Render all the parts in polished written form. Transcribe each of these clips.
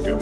Go.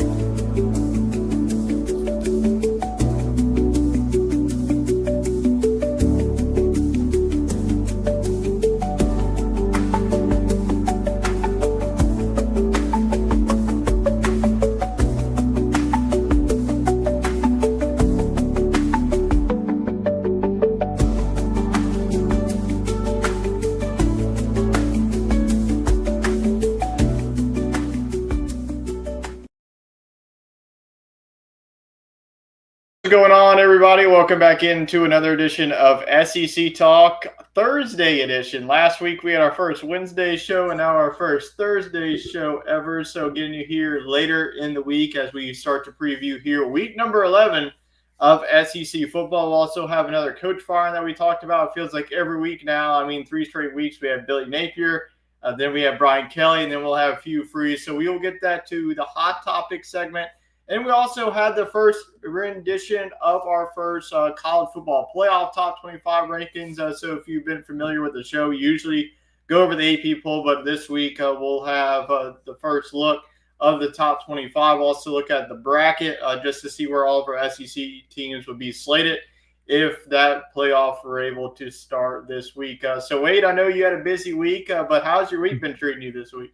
What's going on, everybody? Welcome back into another edition of SEC Talk, Thursday edition. Last week we had our first Wednesday show and now our first Thursday show ever. So getting you here later in the week as we start to preview here week number 11 of SEC football. We'll also have another coach firing that we talked about. It feels like every week now. 3 straight weeks. We have Billy Napier, then we have Brian Kelly, and then we'll have a few free. So we will get that to the hot topic segment. And we also had the first rendition of our first college football playoff top 25 rankings. So if you've been familiar with the show, we usually go over the AP poll, but this week we'll have the first look of the top 25. We'll also look at the bracket just to see where all of our SEC teams would be slated if that playoff were able to start this week. So Wade, I know you had a busy week, but how's your week been treating you this week?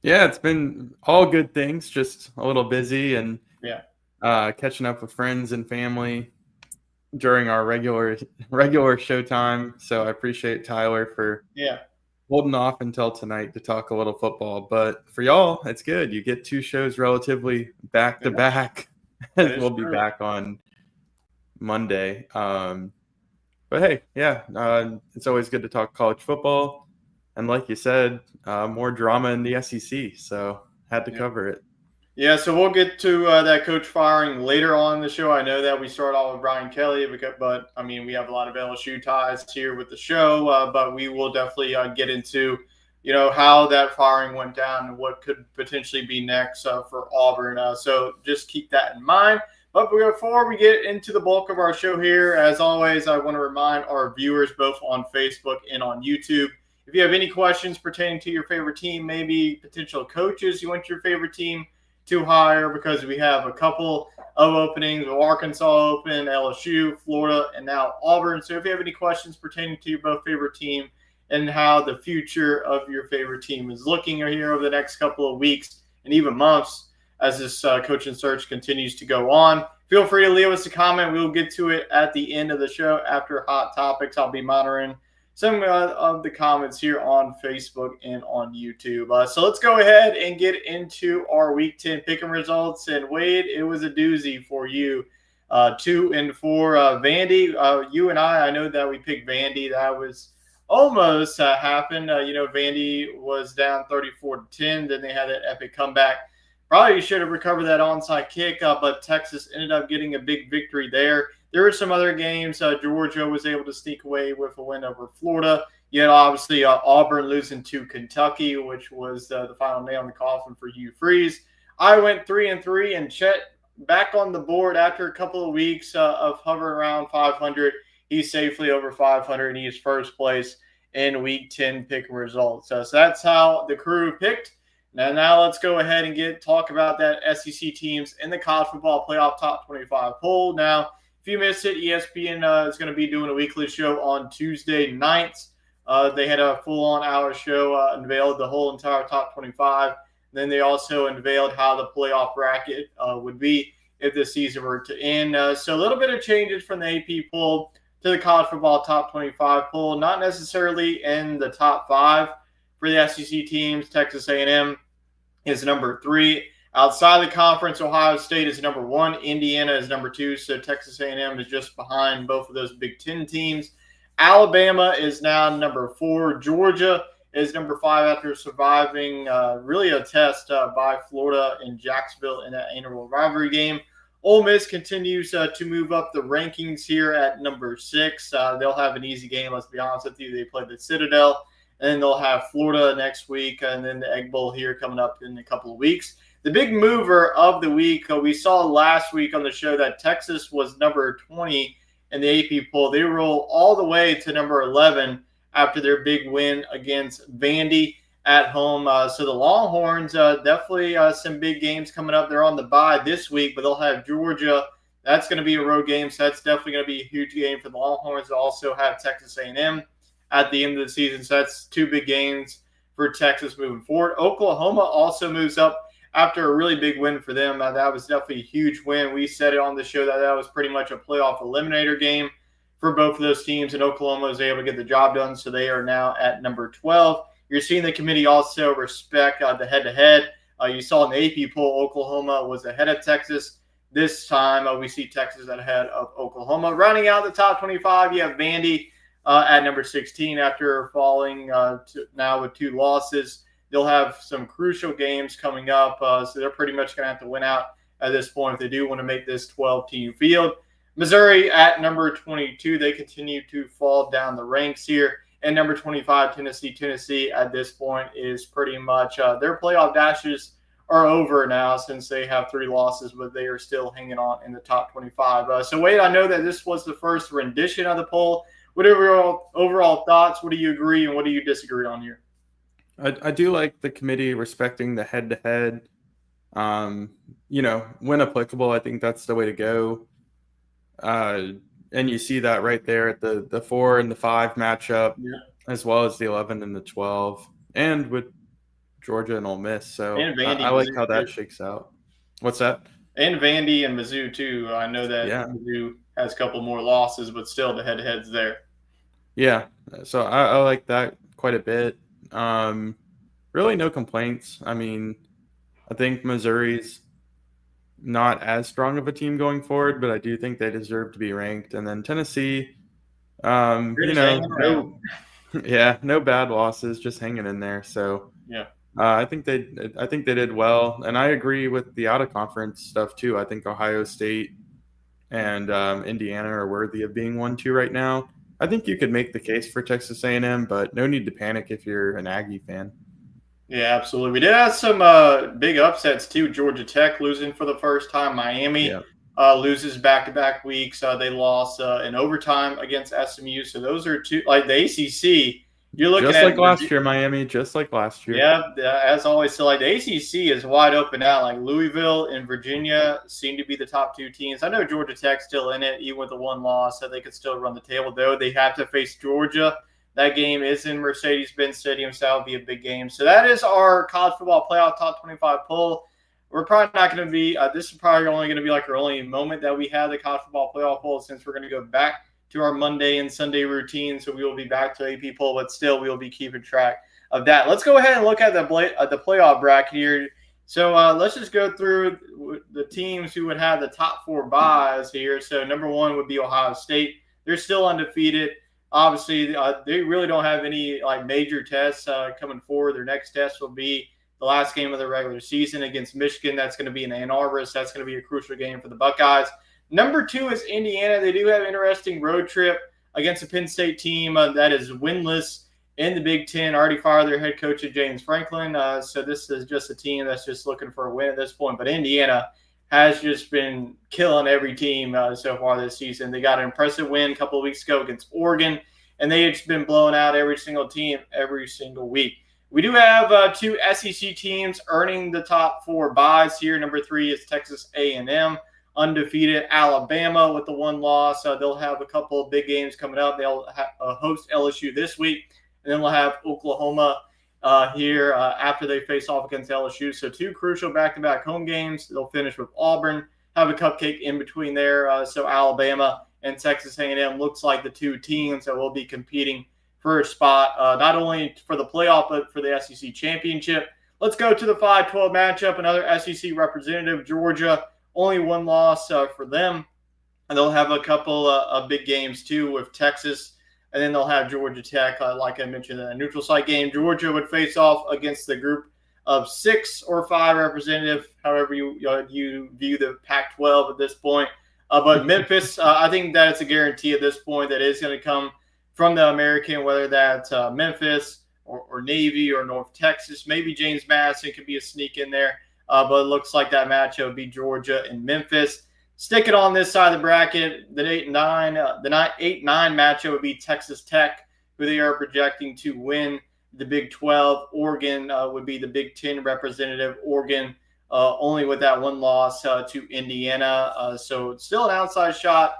Yeah, it's been all good things, just a little busy and catching up with friends and family during our regular show time. So I appreciate Tyler for holding off until tonight to talk a little football. But for y'all, it's good. You get 2 shows relatively back to back. We'll be back on Monday. But hey, it's always good to talk college football. And like you said, more drama in the SEC, so had to cover it. Yeah, so we'll get to that coach firing later on in the show. I know that we start off with Brian Kelly, but we have a lot of LSU ties here with the show, but we will definitely get into, how that firing went down and what could potentially be next for Auburn. So just keep that in mind. But before we get into the bulk of our show here, as always, I want to remind our viewers both on Facebook and on YouTube, if you have any questions pertaining to your favorite team, maybe potential coaches you want your favorite team to hire, because we have a couple of openings, Arkansas open, LSU, Florida, and now Auburn. So if you have any questions pertaining to your both favorite team and how the future of your favorite team is looking here over the next couple of weeks and even months as this coaching search continues to go on, feel free to leave us a comment. We'll get to it at the end of the show after Hot Topics. I'll be monitoring some of the comments here on Facebook and on YouTube. So let's go ahead and get into our Week 10 pick'em results. And Wade, it was a doozy for you. 2 and 4. Vandy, you and I know that we picked Vandy. That was almost happened. Vandy was down 34-10. Then they had an epic comeback. Probably should have recovered that onside kick, but Texas ended up getting a big victory there. There were some other games. Georgia was able to sneak away with a win over Florida. Yet, obviously, Auburn losing to Kentucky, which was the final nail in the coffin for Hugh Freeze. I went 3-3, and Chet back on the board after a couple of weeks of hovering around 500. He's safely over 500, and he's first place in Week 10 pick results. So that's how the crew picked. Now let's go ahead and talk about that SEC teams in the college football playoff top 25 poll. Now, if you missed it, ESPN is going to be doing a weekly show on Tuesday nights. They had a full-on hour show, unveiled the whole entire top 25. And then they also unveiled how the playoff bracket would be if the season were to end. So a little bit of changes from the AP poll to the college football top 25 poll. Not necessarily in the top 5 for the SEC teams. Texas A&M is number 3. Outside the conference, Ohio State is number 1. Indiana is number 2. So Texas A&M is just behind both of those Big Ten teams. Alabama is now number 4. Georgia is number 5 after surviving really a test by Florida and Jacksonville in that annual rivalry game. Ole Miss continues to move up the rankings here at number 6. They'll have an easy game, let's be honest with you. They play the Citadel, and then they'll have Florida next week, and then the Egg Bowl here coming up in a couple of weeks. The big mover of the week, we saw last week on the show that Texas was number 20 in the AP poll. They roll all the way to number 11 after their big win against Vandy. at home. So the Longhorns, definitely some big games coming up. They're on the bye this week, but they'll have Georgia. That's going to be a road game, so that's definitely going to be a huge game for the Longhorns. They'll also have Texas A&M at the end of the season, so that's two big games for Texas moving forward. Oklahoma also moves up after a really big win for them. That was definitely a huge win. We said it on the show that was pretty much a playoff eliminator game for both of those teams, and Oklahoma was able to get the job done, so they are now at number 12. You're seeing the committee also respect the head-to-head. You saw in the AP poll, Oklahoma was ahead of Texas. This time, we see Texas ahead of Oklahoma. Rounding out the top 25, you have Vandy at number 16 after falling now with 2 losses. They'll have some crucial games coming up, so they're pretty much going to have to win out at this point if they do want to make this 12-team field. Missouri at number 22, they continue to fall down the ranks here. And number 25, Tennessee at this point is pretty much their playoff dashes are over now since they have 3 losses, but they are still hanging on in the top 25. So, Wade, I know that this was the first rendition of the poll. What are your overall thoughts? What do you agree and what do you disagree on here? I do like the committee respecting the head-to-head. When applicable, I think that's the way to go. And you see that right there at the 4 and the 5 matchup, as well as the 11 and the 12, and with Georgia and Ole Miss. So I like how that shakes out. What's that? And Vandy and Mizzou too. I know that Mizzou has a couple more losses, but still the head-to-head's there. Yeah, so I like that quite a bit. Really no complaints. I mean, I think Missouri's not as strong of a team going forward, but I do think they deserve to be ranked. And then Tennessee, no bad losses, just hanging in there. So I think they did well, and I agree with the out of conference stuff too. I think Ohio State and Indiana are worthy of being 1-2 right now. I think you could make the case for Texas A&M, but no need to panic if you're an Aggie fan. Yeah, absolutely. We did have some big upsets too. Georgia Tech losing for the first time. Miami loses back-to-back weeks. They lost in overtime against SMU. So those are two, like the ACC. You're looking just like last year, Miami. Just like last year. Yeah, as always. So like the ACC is wide open now. Like Louisville and Virginia seem to be the top 2 teams. I know Georgia Tech's still in it, even with the 1 loss, so they could still run the table. Though they have to face Georgia. That game is in Mercedes-Benz Stadium, so that'll be a big game. So that is our college football playoff top 25 poll. We're probably not going to be this is probably only going to be like our only moment that we have the college football playoff poll, since we're going to go back to our Monday and Sunday routine. So we will be back to AP poll, but still we will be keeping track of that. Let's go ahead and look at the playoff bracket here. So let's just go through the teams who would have the top 4 byes here. So number 1 would be Ohio State. They're still undefeated. Obviously, they really don't have any major tests coming forward. Their next test will be the last game of the regular season against Michigan. That's going to be in Ann Arbor, so that's going to be a crucial game for the Buckeyes. Number 2 is Indiana. They do have an interesting road trip against a Penn State team that is winless in the Big Ten. Already fired their head coach, James Franklin. So this is just a team that's just looking for a win at this point. But Indiana has just been killing every team so far this season. They got an impressive win a couple of weeks ago against Oregon, and they've just been blowing out every single team every single week. We do have 2 SEC teams earning the top 4 byes here. Number 3 is Texas A&M, undefeated. Alabama with the 1 loss. They'll have a couple of big games coming up. They'll host LSU this week, and then we'll have Oklahoma here after they face off against LSU. So 2 crucial back-to-back home games. They'll finish with Auburn, have a cupcake in between there. So Alabama and Texas A&M looks like the 2 teams that will be competing for a spot, not only for the playoff, but for the SEC championship. Let's go to the 5-12 matchup. Another SEC representative, Georgia, only 1 loss for them. And they'll have a couple of big games too with Texas. And then they'll have Georgia Tech, like I mentioned, in a neutral site game. Georgia would face off against the group of 6 or 5 representative, however you view the Pac-12 at this point. But Memphis, I think that it's a guarantee at this point that is going to come from the American, whether that's Memphis or Navy or North Texas. Maybe James Madison could be a sneak in there. But it looks like that matchup would be Georgia and Memphis. Sticking on this side of the bracket, the 8-9 matchup would be Texas Tech, who they are projecting to win the Big 12. Oregon would be the Big 10 representative. Oregon only with that one loss to Indiana. So it's still an outside shot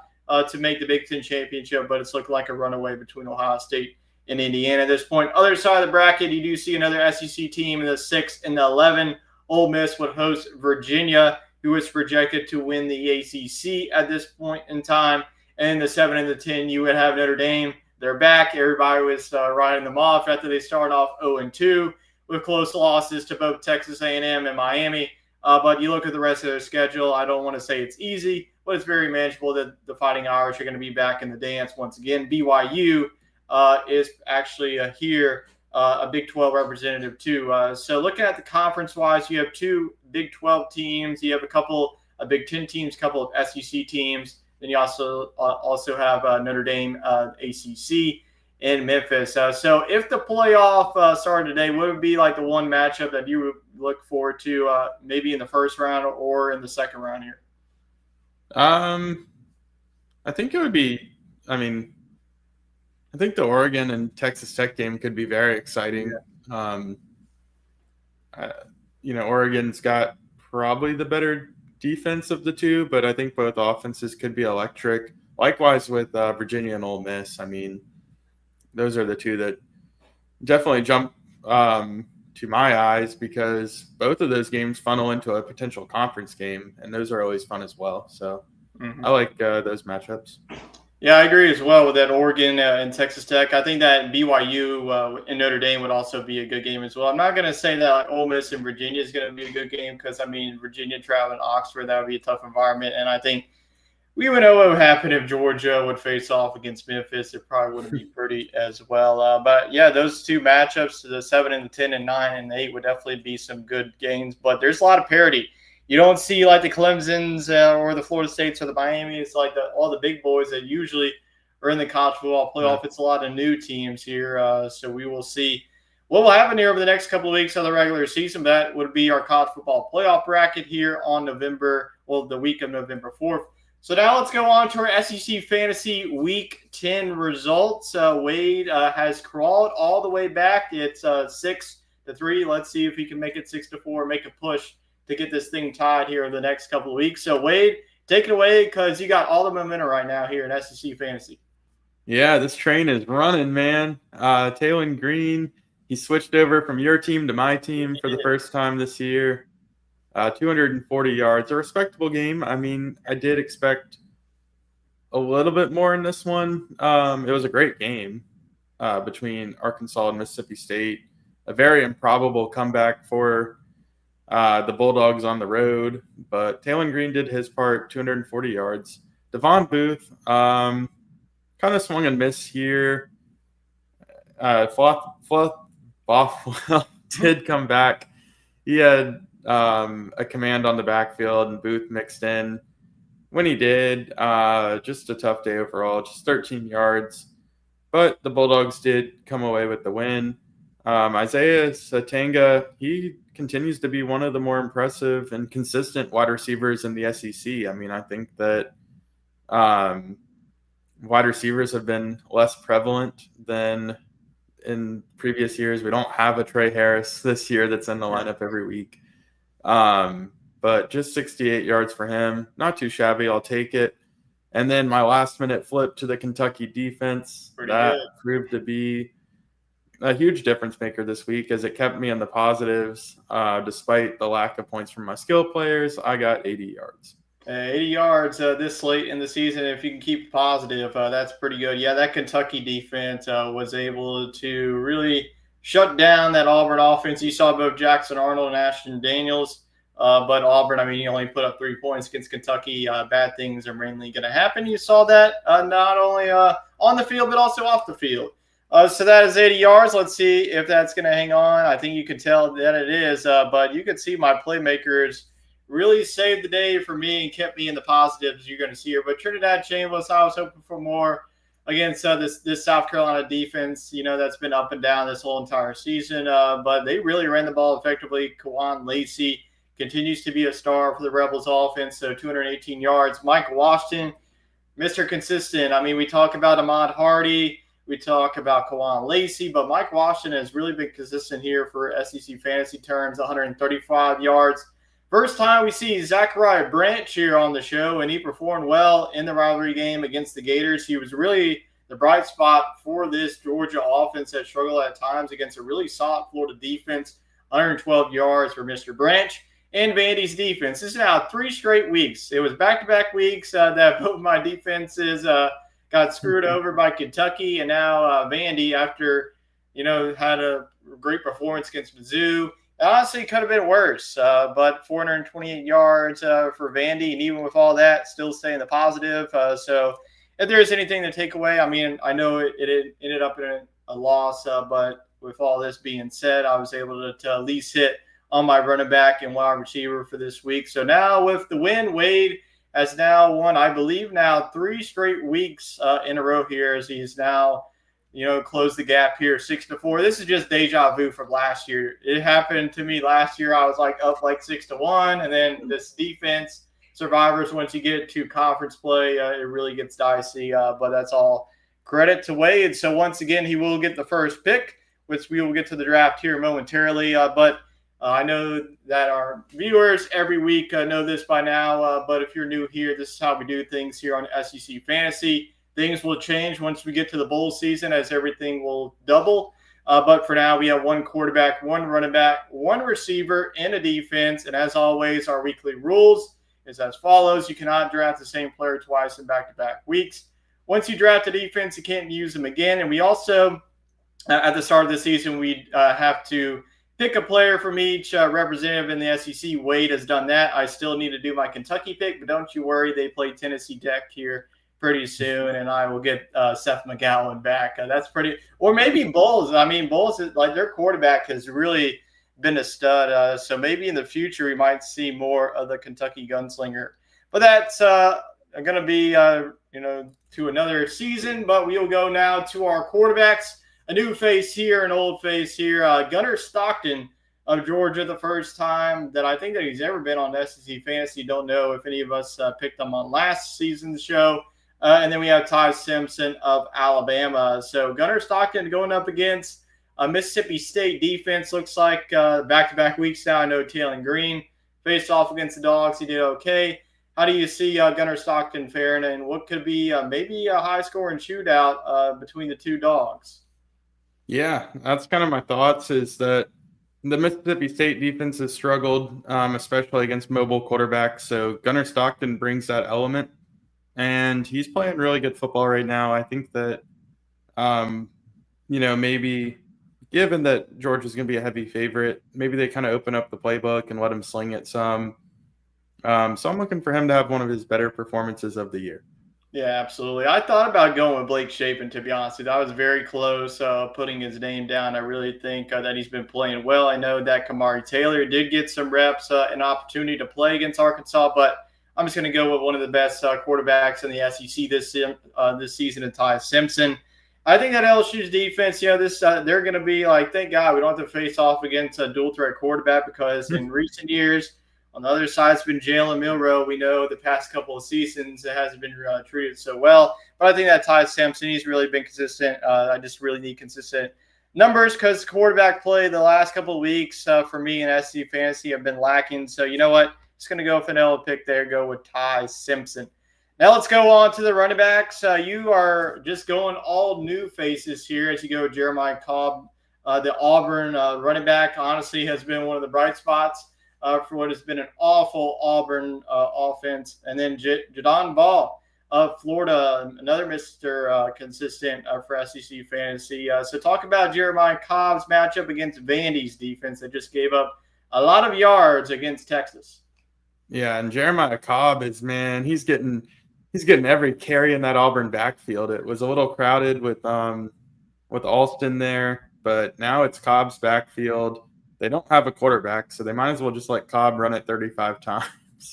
to make the Big 10 championship, but it's looking like a runaway between Ohio State and Indiana at this point. Other side of the bracket, you do see another SEC team in the 6 and the 11. Ole Miss would host Virginia, who is projected to win the ACC at this point in time. And the 7 and the 10, you would have Notre Dame. They're back. Everybody was writing them off after they start off 0-2 with close losses to both Texas A&M and Miami. But you look at the rest of their schedule, I don't want to say it's easy, but it's very manageable that the Fighting Irish are going to be back in the dance once again. BYU is actually here, a Big 12 representative too. So looking at the conference-wise, you have 2 Big 12 teams. You have a couple of Big 10 teams, a couple of SEC teams. Then you also have Notre Dame, ACC, in Memphis. So if the playoff started today, what would be like the one matchup that you would look forward to maybe in the first round or in the second round here? I think it would be, I think the Oregon and Texas Tech game could be very exciting. Yeah. Oregon's got probably the better defense of the two, but I think both offenses could be electric. Likewise with Virginia and Ole Miss. Those are the two that definitely jump to my eyes because both of those games funnel into a potential conference game, and those are always fun as well. So I like those matchups. Yeah, I agree as well with that Oregon and Texas Tech. I think that BYU and Notre Dame would also be a good game as well. I'm not going to say that Ole Miss and Virginia is going to be a good game because, Virginia traveling to Oxford, that would be a tough environment. And I think we would know what would happen if Georgia would face off against Memphis. It probably wouldn't be pretty as well. But, yeah, those two matchups, the 7 and the 10 and 9 and 8, would definitely be some good games. But there's a lot of parity. You don't see like the Clemsons or the Florida States or the Miami. It's like all the big boys that usually are in the college football playoff. It's a lot of new teams here. So we will see what will happen here over the next couple of weeks of the regular season. That would be our college football playoff bracket here on the week of November 4th. So now let's go on to our SEC Fantasy Week 10 results. Wade has crawled all the way back. It's 6-3. Let's see if he can make it 6-4, make a push to get this thing tied here in the next couple of weeks. So, Wade, take it away because you got all the momentum right now here in SEC Fantasy. Yeah, this train is running, man. Taylen Green, he switched over from your team to my team for the first time this year. 240 yards, a respectable game. I did expect a little bit more in this one. It was a great game between Arkansas and Mississippi State. A very improbable comeback for the Bulldogs on the road, but Taylen Green did his part, 240 yards. Devon Booth kind of swung and missed here. Bothwell did come back. He had a command on the backfield, and Booth mixed in. When he did, just a tough day overall, just 13 yards. But the Bulldogs did come away with the win. Isaiah Satanga, he continues to be one of the more impressive and consistent wide receivers in the SEC. I think that wide receivers have been less prevalent than in previous years. We don't have a Trey Harris this year that's in the lineup every week. But just 68 yards for him. Not too shabby. I'll take it. And then my last-minute flip to the Kentucky defense. Proved to be a huge difference maker this week as it kept me in the positives despite the lack of points from my skill players. I got 80 yards. 80 yards this late in the season. If you can keep positive, that's pretty good. Yeah, that Kentucky defense was able to really shut down that Auburn offense. You saw both Jackson Arnold and Ashton Daniels. But Auburn, he only put up 3 points against Kentucky. Bad things are mainly going to happen. You saw that not only on the field but also off the field. So that is 80 yards. Let's see if that's going to hang on. I think you can tell that it is. But you can see my playmakers really saved the day for me and kept me in the positives you're going to see here. But Trinidad Chambliss, I was hoping for more against this South Carolina defense, that's been up and down this whole entire season. But they really ran the ball effectively. Kawan Lacey continues to be a star for the Rebels offense, so 218 yards. Mike Washington, Mr. Consistent. We talk about Ahmad Hardy. We talk about Kawan Lacey, but Mike Washington has really been consistent here for SEC fantasy terms, 135 yards. First time we see Zachariah Branch here on the show, and he performed well in the rivalry game against the Gators. He was really the bright spot for this Georgia offense that struggled at times against a really solid Florida defense. 112 yards for Mr. Branch. And Vandy's defense. This is now 3 straight weeks. It was back-to-back weeks that both my defenses got screwed over by Kentucky, and now Vandy, after had a great performance against Mizzou. Honestly, it could have been worse, but 428 yards for Vandy, and even with all that, still staying the positive. So if there's anything to take away, I mean, I know it ended up in a loss, but with all this being said, I was able to at least hit on my running back and wide receiver for this week. So now with the win, Wade has now won, I believe, now 3 straight weeks in a row here, as he's now, closed the gap here 6-4. This is just deja vu from last year. It happened to me last year. I was up 6-1, and then this defense, survivors, once you get to conference play, it really gets dicey. But that's all credit to Wade. So once again, he will get the first pick, which we will get to the draft here momentarily. But I know that our viewers every week know this by now, but if you're new here, this is how we do things here on SEC Fantasy. Things will change once we get to the bowl season, as everything will double. But for now, we have 1 quarterback, 1 running back, 1 receiver, and a defense. And as always, our weekly rules is as follows. You cannot draft the same player twice in back-to-back weeks. Once you draft a defense, you can't use them again. And we also, at the start of the season, we have to pick a player from each representative in the SEC. Wade has done that. I still need to do my Kentucky pick, but don't you worry. They play Tennessee Tech here pretty soon, and I will get Seth McGowan back. That's pretty – or maybe Bowles. I mean, Bowles, their quarterback has really been a stud. So maybe in the future we might see more of the Kentucky gunslinger. But that's going to be, to another season. But we will go now to our quarterbacks. A new face here, an old face here. Gunnar Stockton of Georgia, the first time that I think that he's ever been on SEC Fantasy. Don't know if any of us picked him on last season's show. And then we have Ty Simpson of Alabama. So Gunnar Stockton going up against a Mississippi State defense. Looks like back-to-back weeks now. I know Taylor Green faced off against the Dogs. He did okay. How do you see Gunnar Stockton faring, and what could be maybe a high-scoring shootout between the 2 Dogs? Yeah, that's kind of my thoughts, is that the Mississippi State defense has struggled, especially against mobile quarterbacks. So Gunnar Stockton brings that element, and he's playing really good football right now. I think that, maybe given that Georgia's going to be a heavy favorite, maybe they kind of open up the playbook and let him sling it some. So I'm looking for him to have one of his better performances of the year. Yeah, absolutely. I thought about going with Blake Shapen, to be honest with you. I was very close putting his name down. I really think that he's been playing well. I know that Kamari Taylor did get some reps, an opportunity to play against Arkansas, but I'm just going to go with one of the best quarterbacks in the SEC this season, in Ty Simpson. I think that LSU's defense, they're going to be thank God we don't have to face off against a dual-threat quarterback, because in recent years, on the other side, it's been Jalen Milroe. We know the past couple of seasons it hasn't been treated so well. But I think that Ty Simpson, he's really been consistent. I just really need consistent numbers, because quarterback play the last couple of weeks for me in SC Fantasy have been lacking. So you know what? Just going to go vanilla pick there, go with Ty Simpson. Now let's go on to the running backs. You are just going all new faces here as you go. Jeremiah Cobb, the Auburn running back, honestly has been one of the bright spots for what has been an awful Auburn offense. And then Jadon Ball of Florida, another Mr. Consistent for SEC Fantasy. So talk about Jeremiah Cobb's matchup against Vandy's defense that just gave up a lot of yards against Texas. Yeah, and Jeremiah Cobb he's getting every carry in that Auburn backfield. It was a little crowded with Alston there, but now it's Cobb's backfield. They don't have a quarterback, so they might as well just let Cobb run it 35 times.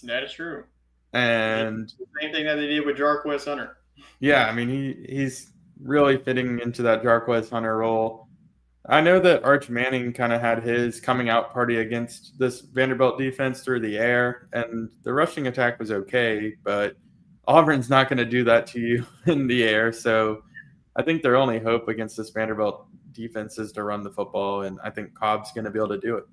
That is true. And same thing that they did with Jarquez Hunter. Yeah, I mean, he's really fitting into that Jarquez Hunter role. I know that Arch Manning kind of had his coming out party against this Vanderbilt defense through the air, and the rushing attack was okay, but Auburn's not going to do that to you in the air. So I think their only hope against this Vanderbilt defense is to run the football, and I think Cobb's going to be able to do it.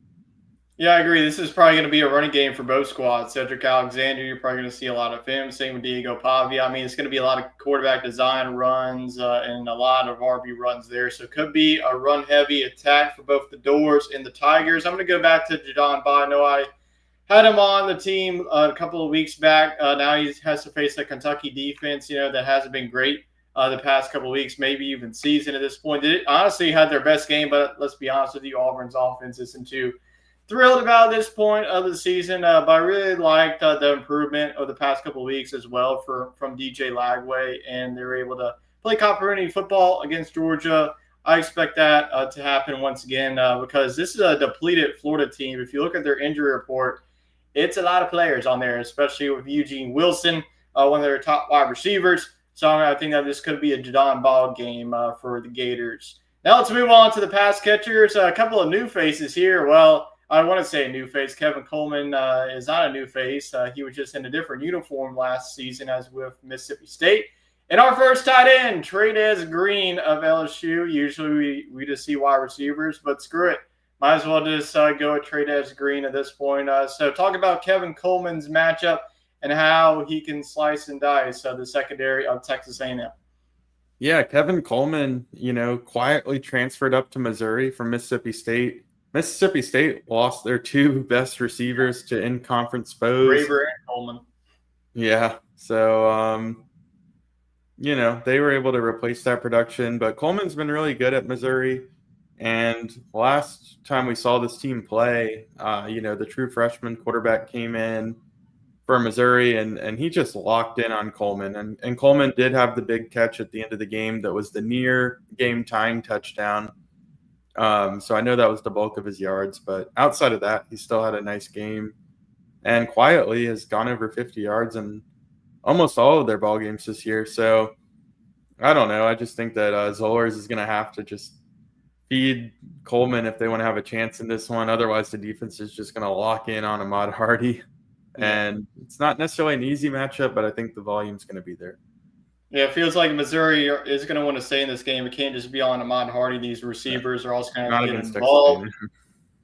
Yeah, I agree. This is probably going to be a running game for both squads. Cedric Alexander, you're probably going to see a lot of him. Same with Diego Pavia. I mean, it's going to be a lot of quarterback design runs and a lot of RB runs there. So it could be a run-heavy attack for both the Doors and the Tigers. I'm going to go back to Jadon Bond. I know I had him on the team a couple of weeks back. Now he has to face a Kentucky defense, that hasn't been great the past couple of weeks, maybe even season at this point. They honestly had their best game, but let's be honest with you, Auburn's offense isn't too thrilled about this point of the season, but I really liked the improvement of the past couple of weeks as well from DJ Lagway, and they were able to play complimentary football against Georgia. I expect that to happen once again because this is a depleted Florida team. If you look at their injury report, it's a lot of players on there, especially with Eugene Wilson, one of their top wide receivers. So I think that this could be a Jadon Ball game for the Gators. Now let's move on to the pass catchers. A couple of new faces here. Well, I want to say a new face. Kevin Coleman is not a new face. He was just in a different uniform last season as with Mississippi State. And our first tight end, Trey'Dez Green of LSU. Usually we just see wide receivers, but screw it. Might as well just go with Trey'Dez Green at this point. So talk about Kevin Coleman's matchup and how he can slice and dice the secondary of Texas A&M. Yeah, Kevin Coleman, quietly transferred up to Missouri from Mississippi State. Mississippi State lost their two best receivers to in-conference foes. Graver and Coleman. Yeah, so, they were able to replace that production. But Coleman's been really good at Missouri. And last time we saw this team play, the true freshman quarterback came in for Missouri, and he just locked in on Coleman. And Coleman did have the big catch at the end of the game that was the near game-tying touchdown. So I know that was the bulk of his yards, but outside of that, he still had a nice game and quietly has gone over 50 yards in almost all of their ball games this year. So I don't know. I just think that Zollers is going to have to just feed Coleman if they want to have a chance in this one. Otherwise, the defense is just going to lock in on Ahmad Hardy. And it's not necessarily an easy matchup, but I think the volume's going to be there. Yeah, it feels like Missouri is going to want to stay in this game. It can't just be on Ahmad Hardy. These receivers are also going to get involved.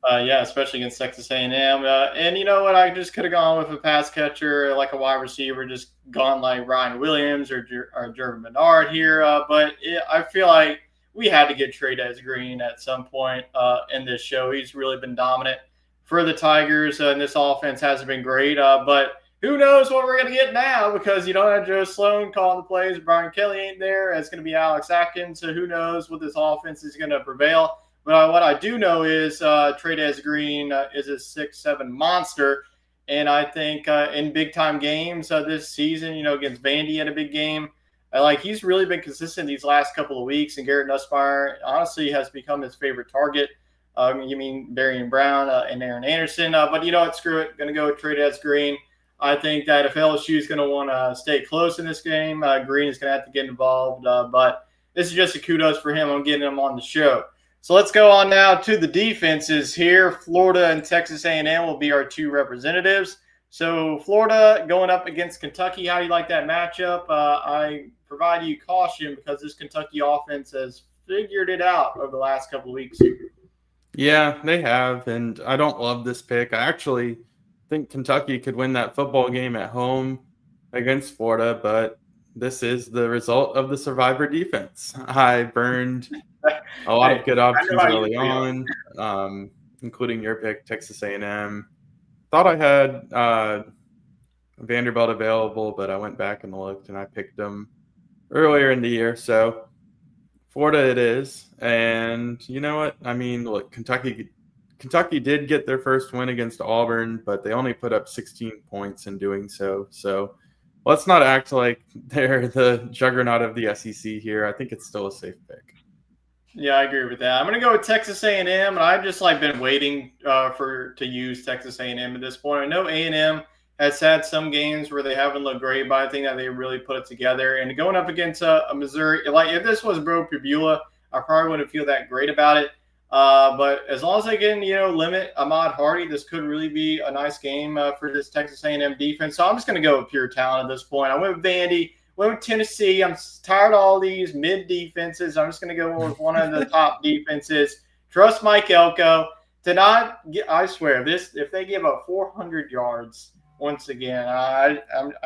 Especially against Texas A&M. And you know what? I just could have gone with a pass catcher, like a wide receiver, just gone like Ryan Williams or Jervin Bernard here. I feel like we had to get Trey'Dez Green at some point in this show. He's really been dominant for the Tigers, and this offense hasn't been great. But who knows what we're going to get now because you don't have Joe Sloan calling the plays. Brian Kelly ain't there. It's going to be Alex Atkins. So who knows what this offense is going to prevail. But what I do know is Trey'Dez Green is a 6'7" monster. And I think in big-time games this season, against Vandy had a big game. He's really been consistent these last couple of weeks. And Garrett Nussmeier, honestly, has become his favorite target. You mean Darian Brown and Aaron Anderson. But you know what? Screw it. Going to go with Trey'Dez Green. I think that if LSU is going to want to stay close in this game, Green is going to have to get involved. But this is just a kudos for him on getting him on the show. So let's go on now to the defenses here. Florida and Texas A&M will be our two representatives. So Florida going up against Kentucky. How do you like that matchup? I provide you caution because this Kentucky offense has figured it out over the last couple of weeks. Yeah, they have, and I don't love this pick. I actually think Kentucky could win that football game at home against Florida, but this is the result of the survivor defense. I burned a lot of good options early on, including your pick, Texas A&M. Thought I had Vanderbilt available, but I went back and looked, and I picked them earlier in the year. So Florida it is. And you know what? I mean, look, Kentucky did get their first win against Auburn, but they only put up 16 points in doing so. So let's not act like they're the juggernaut of the SEC here. I think it's still a safe pick. Yeah, I agree with that. I'm going to go with Texas A&M, and I've just been waiting to use Texas A&M at this point. I know A&M has had some games where they haven't looked great, but I think that they really put it together. And going up against a Missouri, if this was Bro Pibula, I probably wouldn't feel that great about it. But as long as they can, limit Ahmad Hardy, this could really be a nice game for this Texas A&M defense. So I'm just going to go with pure talent at this point. I went with Vandy. went with Tennessee. I'm tired of all these mid defenses. I'm just going to go with one of the top defenses. Trust Mike Elko to not get, I swear, if they give up 400 yards once again, I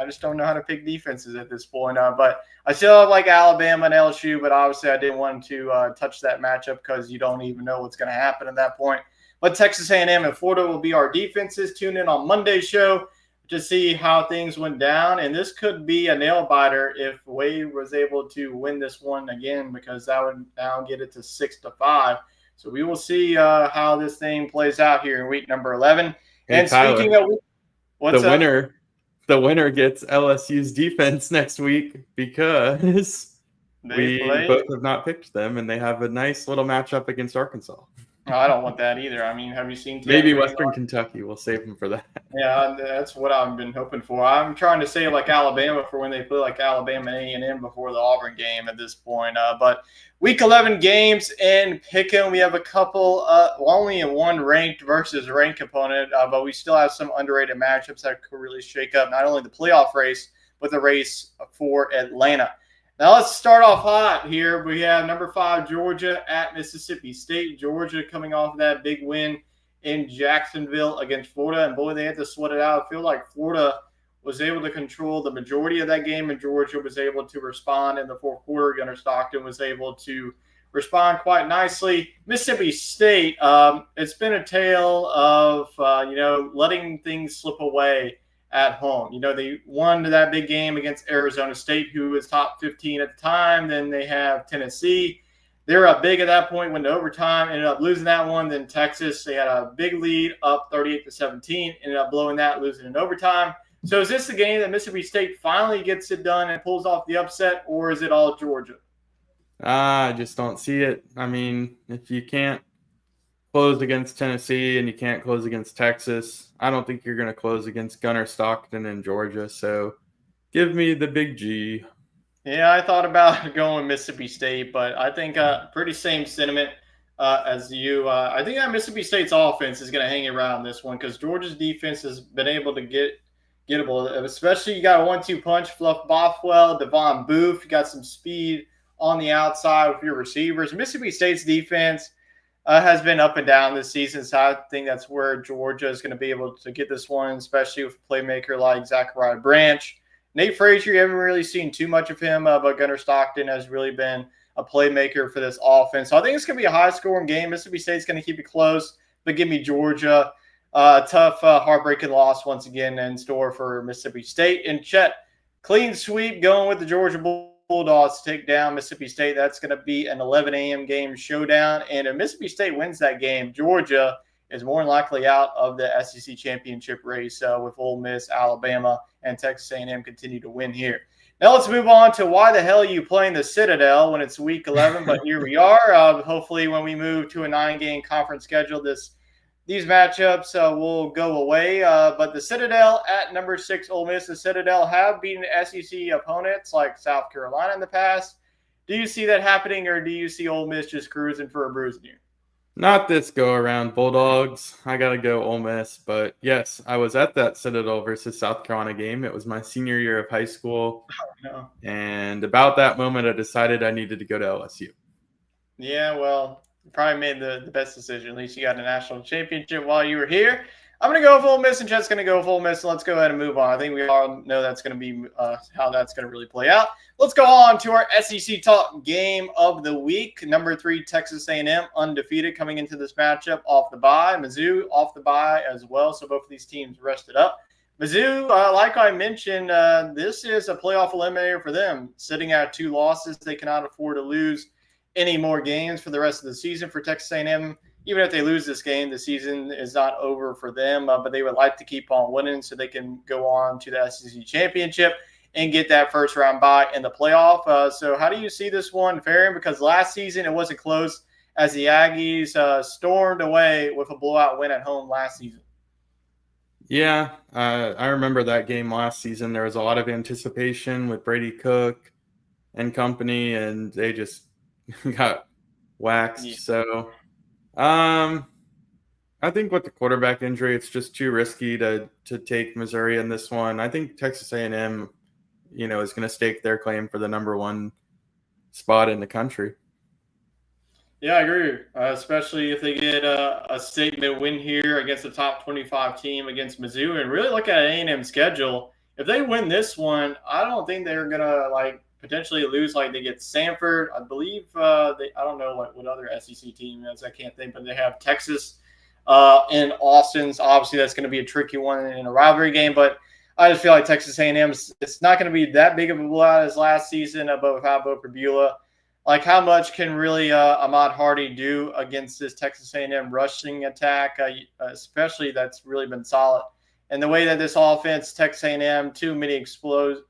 just don't know how to pick defenses at this point. But I still have like Alabama and LSU, but obviously I didn't want to touch that matchup because you don't even know what's going to happen at that point. But Texas A&M and Florida will be our defenses. Tune in on Monday's show to see how things went down. And this could be a nail biter if Wade was able to win this one again, because that would now get it to 6-5. So we will see how this thing plays out here in week number 11. Hey, and Tyler, speaking of the winner gets LSU's defense next week because we both have not picked them, and they have a nice little matchup against Arkansas. No, I don't want that either. I mean, have you seen? Maybe Western Kentucky. We'll save them for that. Yeah, that's what I've been hoping for. I'm trying to save like Alabama for when they play like Alabama and A&M before the Auburn game at this point. But week 11 games in Pick'em, we have a couple, only one ranked versus ranked opponent, but we still have some underrated matchups that could really shake up not only the playoff race, but the race for Atlanta. Now let's start off hot here. We have number 5 Georgia at Mississippi State. Georgia coming off of that big win in Jacksonville against Florida, and boy, they had to sweat it out. I feel like Florida was able to control the majority of that game, and Georgia was able to respond in the fourth quarter. Gunnar Stockton was able to respond quite nicely. Mississippi State, it's been a tale of letting things slip away at home. They won that big game against Arizona State, who was top 15 at the time. Then they have Tennessee. They were up big at that point, went to overtime, ended up losing that one. Then Texas, they had a big lead, up 38-17, ended up blowing that, losing in overtime. So is this the game that Mississippi State finally gets it done and pulls off the upset, or is it all Georgia? I just don't see it. I mean, if you can't close against Tennessee and you can't close against Texas, I don't think you're going to close against Gunnar Stockton in Georgia. So give me the big G. Yeah, I thought about going Mississippi State, but I think pretty same sentiment as you. I think that Mississippi State's offense is going to hang around this one because Georgia's defense has been able to gettable, especially you got a 1-2 punch, Fluff Bothwell, Devon Booth. You got some speed on the outside with your receivers. Mississippi State's defense has been up and down this season, so I think that's where Georgia is going to be able to get this one, especially with a playmaker like Zachariah Branch. Nate Frazier, you haven't really seen too much of him, but Gunnar Stockton has really been a playmaker for this offense. So I think it's going to be a high-scoring game. Mississippi State's going to keep it close, but give me Georgia. Tough, heartbreaking loss once again in store for Mississippi State. And Chet, clean sweep going with the Georgia Bulldogs to take down Mississippi State. That's going to be an 11 a.m. game showdown. And if Mississippi State wins that game, Georgia is more than likely out of the SEC championship race with Ole Miss, Alabama, and Texas A&M continue to win here. Now let's move on to why the hell are you playing the Citadel when it's week 11, but here we are. Hopefully when we move to a 9-game conference schedule, these matchups will go away. But the Citadel at number 6, Ole Miss, the Citadel have beaten SEC opponents like South Carolina in the past. Do you see that happening, or do you see Ole Miss just cruising for a bruising here? Not this go-around, Bulldogs. I got to go Ole Miss. But, yes, I was at that Citadel versus South Carolina game. It was my senior year of high school. Oh, no. And about that moment, I decided I needed to go to LSU. Yeah, well, you probably made the best decision. At least you got a national championship while you were here. I'm going to go with Ole Miss, and Chet's going to go with Ole Miss. Let's go ahead and move on. I think we all know that's going to be how that's going to really play out. Let's go on to our SEC Talk game of the week. Number 3, Texas A&M, undefeated coming into this matchup off the bye. Mizzou off the bye as well, so both of these teams rested up. Mizzou, like I mentioned, this is a playoff eliminator for them. Sitting at 2 losses, they cannot afford to lose any more games for the rest of the season for Texas A&M. Even if they lose this game, the season is not over for them, but they would like to keep on winning so they can go on to the SEC championship and get that first round bye in the playoff. So how do you see this one faring? Because last season it wasn't close as the Aggies stormed away with a blowout win at home last season. Yeah, I remember that game last season. There was a lot of anticipation with Brady Cook and company, and they just got waxed. Yeah. So I think with the quarterback injury, it's just too risky to take Missouri in this one. I think Texas A&M is going to stake their claim for the number one spot in the country. Yeah, I agree. Especially if they get a statement win here against the top 25 team against Mizzou, and really look at A&M's schedule. If they win this one, I don't think they're gonna potentially lose. Like they get Samford, I believe. I don't know what other SEC team is. I can't think, but they have Texas and Austin's. Obviously, that's going to be a tricky one in a rivalry game, but I just feel like Texas A&M, it's not going to be that big of a blowout as last season, but without Bo Pribula. Like, how much can really Ahmad Hardy do against this Texas A&M rushing attack, especially that's really been solid? And the way that this offense, Texas A&M, too many explosive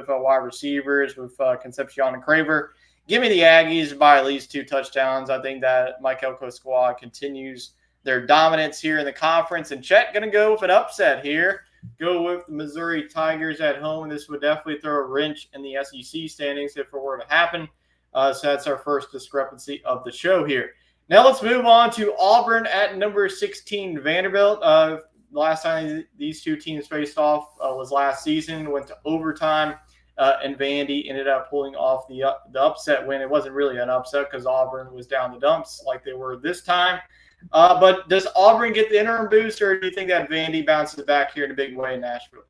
wide receivers with Concepcion and Craver. Give me the Aggies by at least 2 touchdowns. I think that Mike Elko's squad continues their dominance here in the conference. And Chet going to go with an upset here. Go with the Missouri Tigers at home. This would definitely throw a wrench in the SEC standings if it were to happen. So that's our first discrepancy of the show here. Now let's move on to Auburn at number 16, Vanderbilt. The last time these two teams faced off was last season, went to overtime, and Vandy ended up pulling off the upset win. It wasn't really an upset because Auburn was down the dumps like they were this time. But does Auburn get the interim boost, or do you think that Vandy bounces back here in a big way in Nashville?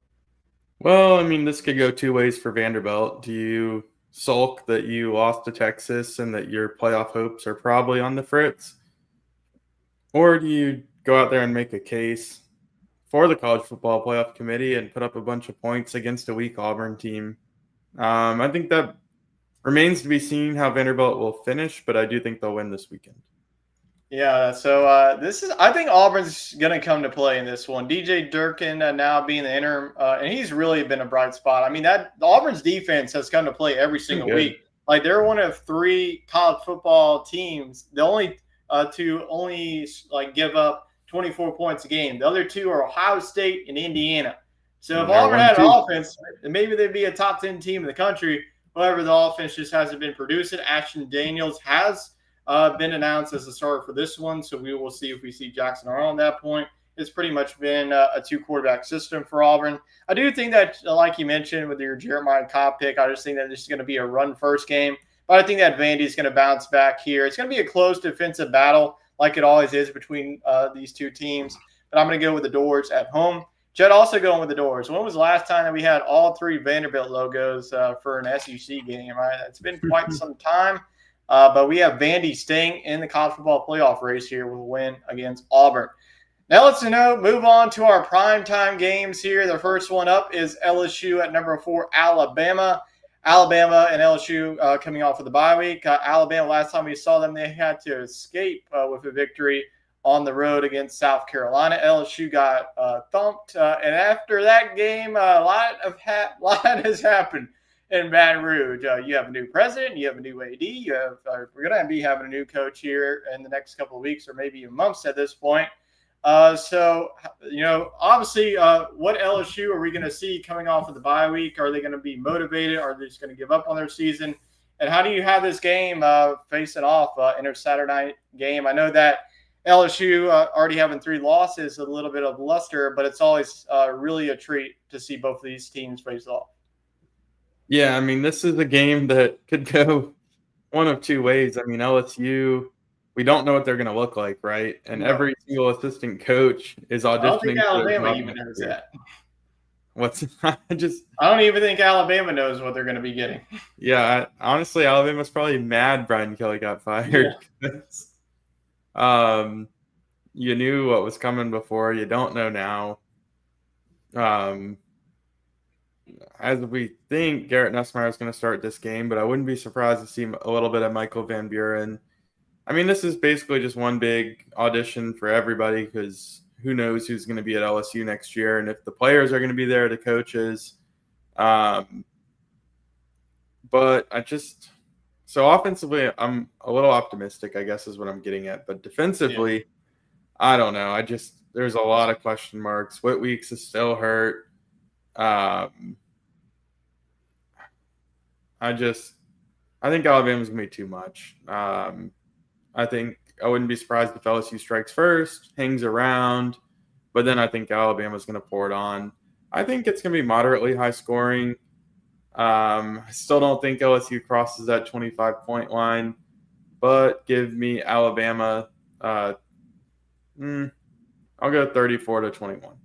Well, I mean, this could go 2 ways for Vanderbilt. Do you sulk that you lost to Texas and that your playoff hopes are probably on the fritz? Or do you go out there and make a case for the College Football Playoff Committee and put up a bunch of points against a weak Auburn team? I think that remains to be seen how Vanderbilt will finish, but I do think they'll win this weekend. Yeah, so I think Auburn's going to come to play in this one. DJ Durkin now being the interim, and he's really been a bright spot. I mean, Auburn's defense has come to play every single week. Like, they're one of 3 college football teams, the only to give up 24 points a game. The other 2 are Ohio State and Indiana. So if Auburn had an offense, maybe they'd be a top 10 team in the country. However, the offense just hasn't been producing. Ashton Daniels has been announced as the starter for this one, so we will see if we see Jackson Arnold at that point. It's pretty much been a 2-quarterback system for Auburn. I do think that, like you mentioned with your Jeremiah Cobb pick, I just think that this is going to be a run-first game. But I think that Vandy is going to bounce back here. It's going to be a close defensive battle like it always is between these two teams. But I'm going to go with the Doors at home. Jed also going with the Doors. When was the last time that we had all 3 Vanderbilt logos for an SEC game? Right? It's been quite some time. But we have Vandy staying in the college football playoff race here with a win against Auburn. Now let's move on to our primetime games here. The first one up is LSU at number 4, Alabama. Alabama and LSU coming off of the bye week. Alabama, last time we saw them, they had to escape with a victory on the road against South Carolina. LSU got thumped. And after that game, a lot has happened in Baton Rouge. You have a new president, you have a new AD, we're going to be having a new coach here in the next couple of weeks or maybe months at this point. So, obviously, what LSU are we going to see coming off of the bye week? Are they going to be motivated? Are they just going to give up on their season? And how do you have this game facing off in a Saturday night game? I know that LSU already having 3 losses, a little bit of luster, but it's always really a treat to see both of these teams face off. Yeah, I mean, this is a game that could go one of 2 ways. I mean, LSU, we don't know what they're going to look like, right? And every single assistant coach is auditioning. I don't think Alabama even knows that. I don't even think Alabama knows what they're going to be getting. Yeah, honestly, Alabama's probably mad Brian Kelly got fired. Yeah. You knew what was coming before. You don't know now. As we think, Garrett Nussmeier is going to start this game, but I wouldn't be surprised to see a little bit of Michael Van Buren. I mean, this is basically just one big audition for everybody because who knows who's going to be at LSU next year and if the players are going to be there, the coaches. But so offensively, I'm a little optimistic, I guess is what I'm getting at. But defensively, I don't know. There's a lot of question marks. Whit Weeks is still hurt. I think Alabama's going to be too much. I think I wouldn't be surprised if LSU strikes first, hangs around, but then I think Alabama's going to pour it on. I think it's going to be moderately high scoring. I still don't think LSU crosses that 25-point line, but give me Alabama. I'll go 34-21.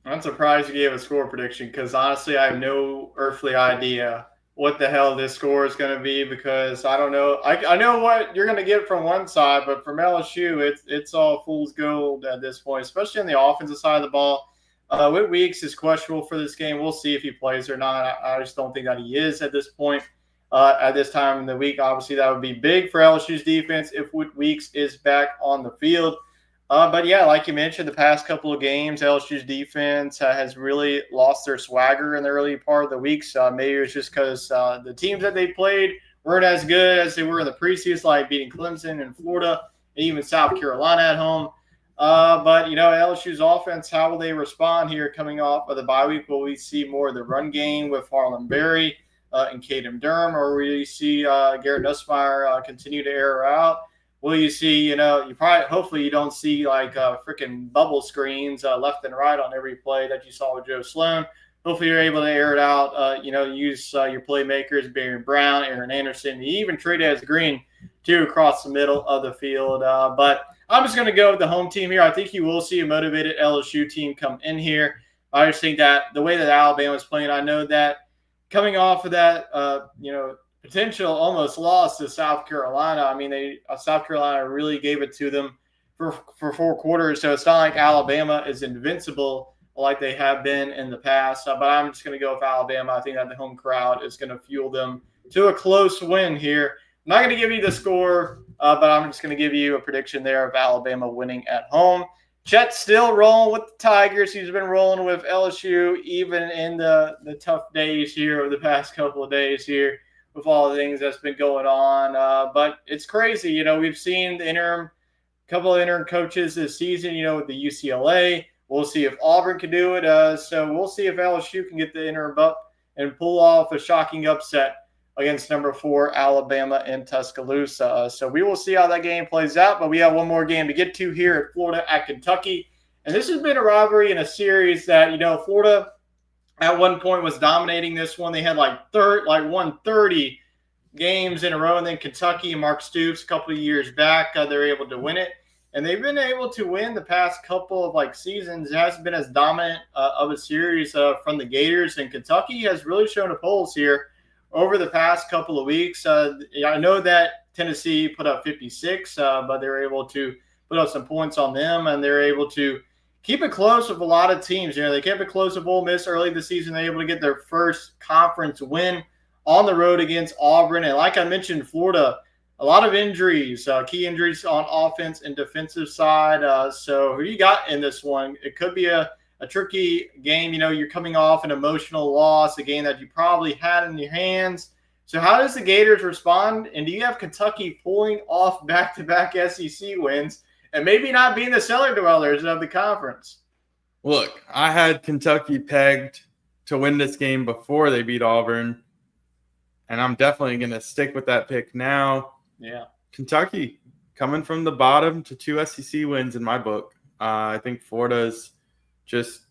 I'm surprised you gave a score prediction because honestly, I have no earthly idea what the hell this score is going to be because I don't know. I know what you're going to get from one side, but from LSU, it's all fool's gold at this point, especially on the offensive side of the ball. Whit Weeks is questionable for this game. We'll see if he plays or not. I just don't think that he is at this point. At this time in the week, obviously, that would be big for LSU's defense if Whit Weeks is back on the field. But yeah, like you mentioned, the past couple of games, LSU's defense has really lost their swagger in the early part of the weeks. Maybe it's just because the teams that they played weren't as good as they were in the preseason, like beating Clemson and Florida, and even South Carolina at home. But LSU's offense, how will they respond here coming off of the bye week? Will we see more of the run game with Harlon Berry and Caden Durham, or will you see Garrett Nussmeier continue to air out? Will you see, hopefully you don't see like freaking bubble screens left and right on every play that you saw with Joe Sloan. Hopefully you're able to air it out, use your playmakers, Barry Brown, Aaron Anderson, even Trey'Dez Green, too, across the middle of the field. But I'm just going to go with the home team here. I think you will see a motivated LSU team come in here. I just think that the way that Alabama is playing, I know that coming off of that, potential almost loss to South Carolina. I mean, South Carolina really gave it to them for 4 quarters. So it's not like Alabama is invincible like they have been in the past. But I'm just going to go with Alabama. I think that the home crowd is going to fuel them to a close win here. I'm not going to give you the score, but I'm just going to give you a prediction there of Alabama winning at home. Chet's still rolling with the Tigers. He's been rolling with LSU even in the tough days here over the past couple of days here, with all the things that's been going on. But it's crazy. We've seen the couple of interim coaches this season, with the UCLA. We'll see if Auburn can do it. So we'll see if LSU can get the interim up and pull off a shocking upset against number 4 Alabama in Tuscaloosa. So we will see how that game plays out. But we have one more game to get to here at Florida at Kentucky. And this has been a rivalry in a series that, Florida – at one point was dominating this one. They had won 30 games in a row. And then Kentucky and Mark Stoops a couple of years back, they were able to win it. And they've been able to win the past couple of seasons. It hasn't been as dominant of a series from the Gators. And Kentucky has really shown a pulse here over the past couple of weeks. I know that Tennessee put up 56, but they were able to put up some points on them. And they're able to keep it close with a lot of teams. They kept it close with Ole Miss early this season. They were able to get their first conference win on the road against Auburn. And like I mentioned, Florida, a lot of injuries, key injuries on offense and defensive side. So who you got in this one? It could be a tricky game. You're coming off an emotional loss, a game that you probably had in your hands. So how does the Gators respond? And do you have Kentucky pulling off back-to-back SEC wins and maybe not being the cellar dwellers of the conference? Look, I had Kentucky pegged to win this game before they beat Auburn, and I'm definitely going to stick with that pick now. Yeah. Kentucky coming from the bottom to 2 SEC wins in my book. I think Florida's just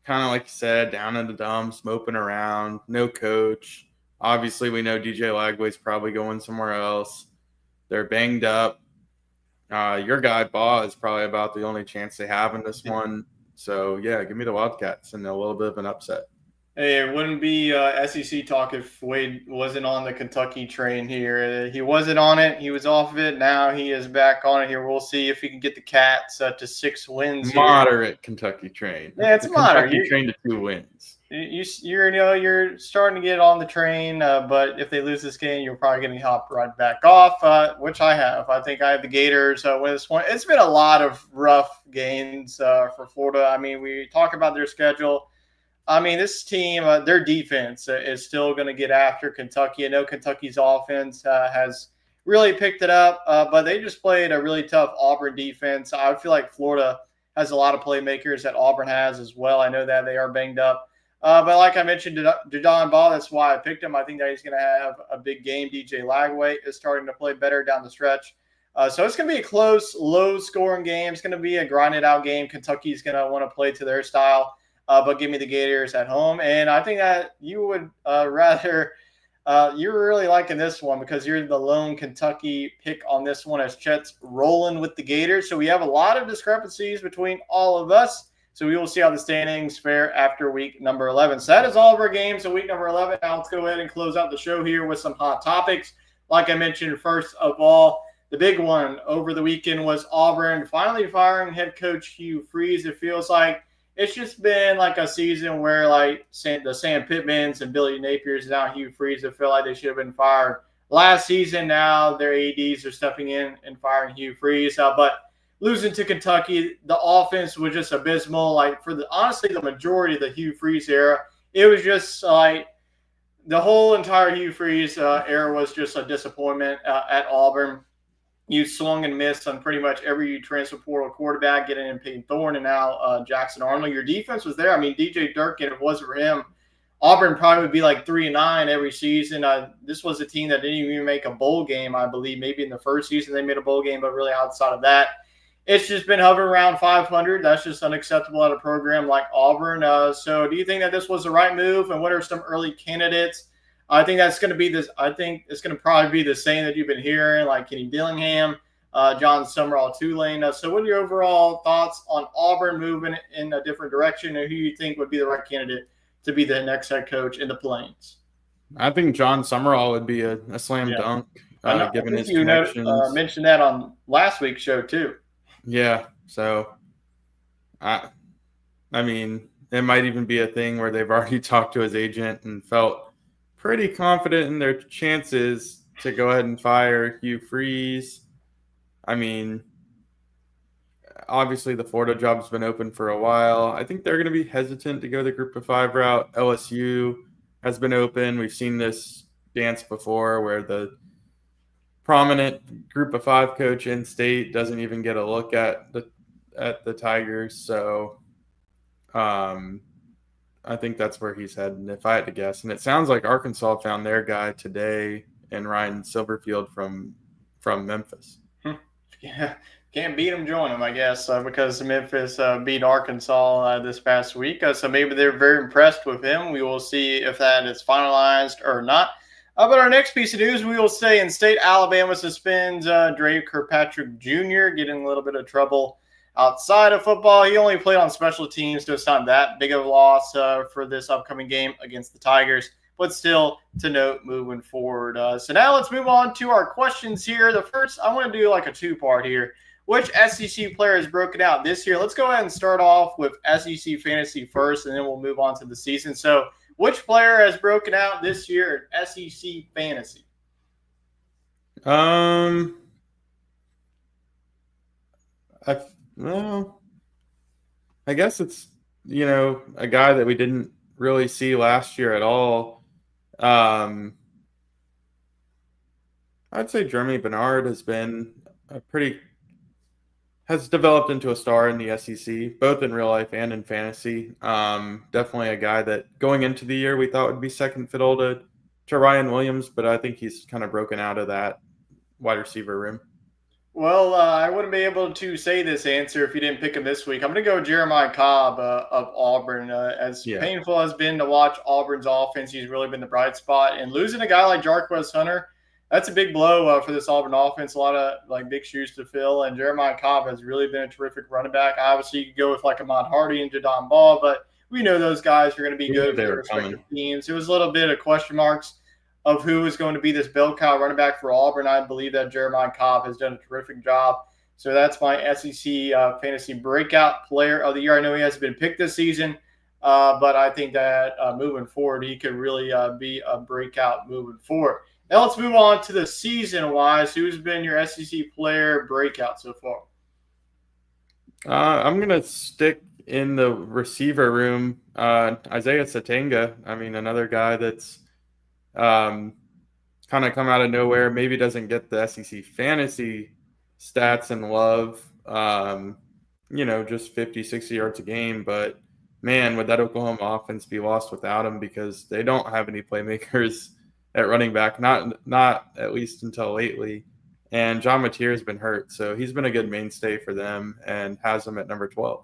kind of like you said, down in the dumps, moping around, no coach. Obviously, we know DJ Lagway's probably going somewhere else. They're banged up. Your guy, Baugh, is probably about the only chance they have in this one. So, yeah, give me the Wildcats and a little bit of an upset. Hey, it wouldn't be SEC talk if Wade wasn't on the Kentucky train here. He wasn't on it. He was off of it. Now he is back on it here. We'll see if he can get the Cats to 6 wins. Moderate Kentucky train. Yeah, it's moderate. Kentucky train to 2 wins. You're starting to get on the train, but if they lose this game, you're probably going to hop right back off, which I have. I think I have the Gators win this one. It's been a lot of rough games for Florida. I mean, we talk about their schedule. I mean, this team, their defense is still going to get after Kentucky. I know Kentucky's offense has really picked it up, but they just played a really tough Auburn defense. I feel like Florida has a lot of playmakers that Auburn has as well. I know that they are banged up. But like I mentioned, Jadon Baugh, that's why I picked him. I think that he's going to have a big game. DJ Lagway is starting to play better down the stretch. So it's going to be a close, low-scoring game. It's going to be a grinded-out game. Kentucky's going to want to play to their style. but give me the Gators at home. And I think that you would rather you're really liking this one because you're the lone Kentucky pick on this one as Chet's rolling with the Gators. So we have a lot of discrepancies between all of us. So we will see how the standings fare after week number 11. So that is all of our games in week number 11. Now let's go ahead and close out the show here with some hot topics. Like I mentioned, first of all, the big one over the weekend was Auburn finally firing head coach Hugh Freeze. It feels like it's just been like a season where like the Sam Pittmans and Billy Napiers and now Hugh Freeze, I feel like they should have been fired last season. Now their ADs are stepping in and firing Hugh Freeze. But losing to Kentucky, the offense was just abysmal. Like honestly, the majority of the Hugh Freeze era, it was just like the whole entire Hugh Freeze era was just a disappointment at Auburn. You swung and missed on pretty much every transfer portal quarterback, getting in Peyton Thorne and now Jackson Arnold. Your defense was there. I mean, DJ Durkin, if it wasn't for him, Auburn probably would be like 3-9 every season. This was a team that didn't even make a bowl game, I believe. Maybe in the first season they made a bowl game, but really outside of that, it's just been hovering around 500. That's just unacceptable at a program like Auburn. So do you think that this was the right move, and what are some early candidates? I think that's going to be this. I think it's going to probably be the same that you've been hearing, like Kenny Dillingham, John Summerall, Tulane. So what are your overall thoughts on Auburn moving in a different direction, and who you think would be the right candidate to be the next head coach in the Plains? I think John Summerall would be a slam dunk, given his connections. You mentioned that on last week's show too. Yeah, so I mean, it might even be a thing where they've already talked to his agent and felt pretty confident in their chances to go ahead and fire Hugh Freeze. I mean, obviously the Florida job's been open for a while. I think they're going to be hesitant to go the Group of 5 route. LSU has been open. We've seen this dance before where the prominent Group of 5 coach in state doesn't even get a look at the Tigers. So I think that's where he's heading, if I had to guess. And it sounds like Arkansas found their guy today in Ryan Silverfield from Memphis. Yeah, can't beat them, join them, I guess, because Memphis beat Arkansas this past week. So maybe they're very impressed with him. We will see if that is finalized or not. But our next piece of news, we will stay in state. Alabama suspends Dre Kirkpatrick Jr., getting a little bit of trouble outside of football. He only played on special teams, so it's not that big of a loss for this upcoming game against the Tigers, but still to note moving forward. So now let's move on to our questions here. The first, I want to do like a two-part here. Which SEC player has broken out this year? Let's go ahead and start off with SEC fantasy first, and then we'll move on to the season. So which player has broken out this year in SEC fantasy? Well, I guess it's, a guy that we didn't really see last year at all. I'd say Jeremy Bernard has developed into a star in the SEC, both in real life and in fantasy. Definitely a guy that going into the year we thought would be second fiddle to Ryan Williams, but I think he's kind of broken out of that wide receiver room. Well, I wouldn't be able to say this answer if you didn't pick him this week. I'm going to go Jeremiah Cobb of Auburn. Painful as been to watch Auburn's offense, he's really been the bright spot. And losing a guy like Jarquez Hunter, that's a big blow for this Auburn offense. A lot of big shoes to fill. And Jeremiah Cobb has really been a terrific running back. Obviously, you could go with Ahmad Hardy and Jadon Ball, but we know those guys are going to be good for their respective teams. It was a little bit of question marks of who is going to be this bell cow running back for Auburn. I believe that Jeremiah Cobb has done a terrific job. So that's my SEC fantasy breakout player of the year. I know he hasn't been picked this season, but I think that moving forward, he could really be a breakout moving forward. Now let's move on to the season-wise. Who's been your SEC player breakout so far? I'm going to stick in the receiver room. Isaiah Satenga, another guy that's kind of come out of nowhere, maybe doesn't get the SEC fantasy stats and love, just 50, 60 yards a game. But, man, would that Oklahoma offense be lost without him, because they don't have any playmakers at running back, not at least until lately. And John Mateer has been hurt, so he's been a good mainstay for them and has them at number 12.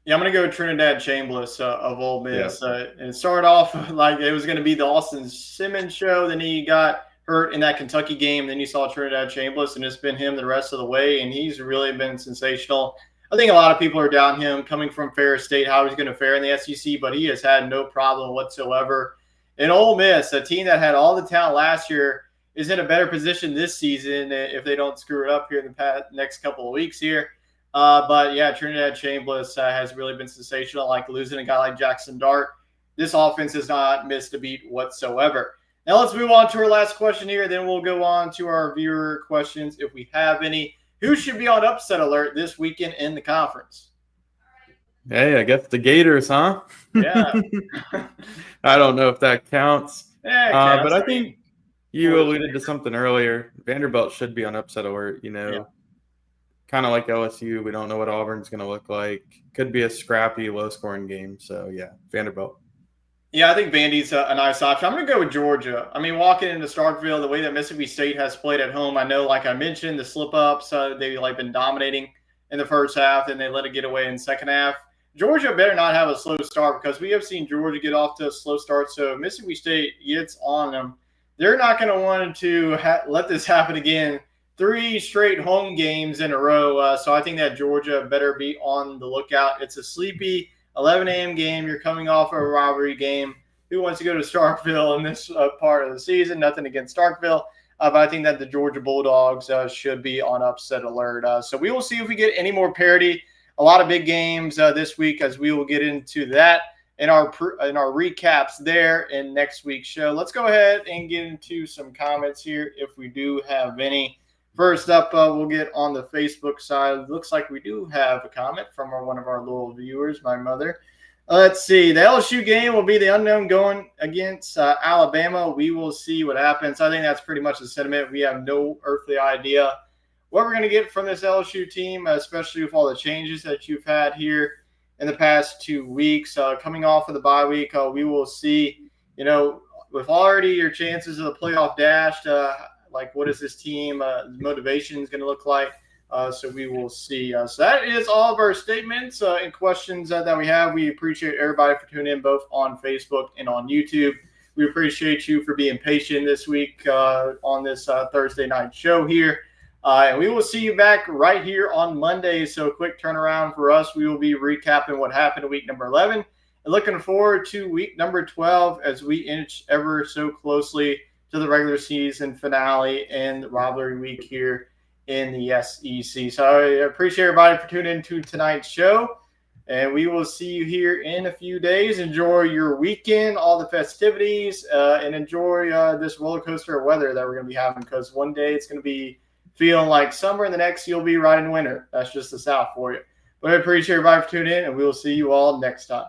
Yeah, I'm going to go Trinidad Chambliss of Ole Miss. Yeah. And it started off like it was going to be the Austin Simmons show. Then he got hurt in that Kentucky game. Then you saw Trinidad Chambliss, and it's been him the rest of the way. And he's really been sensational. I think a lot of people are down him coming from Ferris State, how he's going to fare in the SEC, but he has had no problem whatsoever. And Ole Miss, a team that had all the talent last year, is in a better position this season if they don't screw it up here in the next couple of weeks here. But yeah, Trinidad Chambliss has really been sensational. Like losing a guy like Jackson Dart, this offense has not missed a beat whatsoever. Now let's move on to our last question here. Then we'll go on to our viewer questions if we have any. Who should be on upset alert this weekend in the conference? Hey, I guess the Gators, huh? Yeah. I don't know if that counts. Yeah, but I think you alluded to something earlier. Vanderbilt should be on upset alert, Yeah. Kind of like LSU. We don't know what Auburn's going to look like. Could be a scrappy, low-scoring game. So, yeah, Vanderbilt. Yeah, I think Vandy's a nice option. I'm going to go with Georgia. I mean, walking into Starkville, the way that Mississippi State has played at home, I know, like I mentioned, the slip-ups, they've been dominating in the first half, and they let it get away in the second half. Georgia better not have a slow start because we have seen Georgia get off to a slow start. So if Mississippi State gets on them, they're not going to want to let this happen again. 3 straight home games in a row. So I think that Georgia better be on the lookout. It's a sleepy 11 a.m. game. You're coming off of a rivalry game. Who wants to go to Starkville in this part of the season? Nothing against Starkville. But I think that the Georgia Bulldogs should be on upset alert. So we will see if we get any more parity. A lot of big games this week, as we will get into that in our recaps there in next week's show. Let's go ahead and get into some comments here if we do have any. First up, we'll get on the Facebook side. Looks like we do have a comment from one of our loyal viewers, my mother. Let's see. The LSU game will be the unknown going against Alabama. We will see what happens. I think that's pretty much the sentiment. We have no earthly idea what we're going to get from this LSU team, especially with all the changes that you've had here in the past 2 weeks. Coming off of the bye week, we will see, with already your chances of the playoff dashed, like what is this team motivation is going to look like. So we will see. So that is all of our statements and questions that we have. We appreciate everybody for tuning in both on Facebook and on YouTube. We appreciate you for being patient this week on this Thursday night show here. And we will see you back right here on Monday. So a quick turnaround for us. We will be recapping what happened in week number 11 and looking forward to week number 12 as we inch ever so closely to the regular season finale and rivalry week here in the SEC. So I appreciate everybody for tuning into tonight's show. And we will see you here in a few days. Enjoy your weekend, all the festivities, and enjoy this roller coaster of weather that we're going to be having, because one day it's going to be feeling like summer and the next you'll be right in winter. That's just the South for you. But I appreciate everybody for tuning in, and we will see you all next time.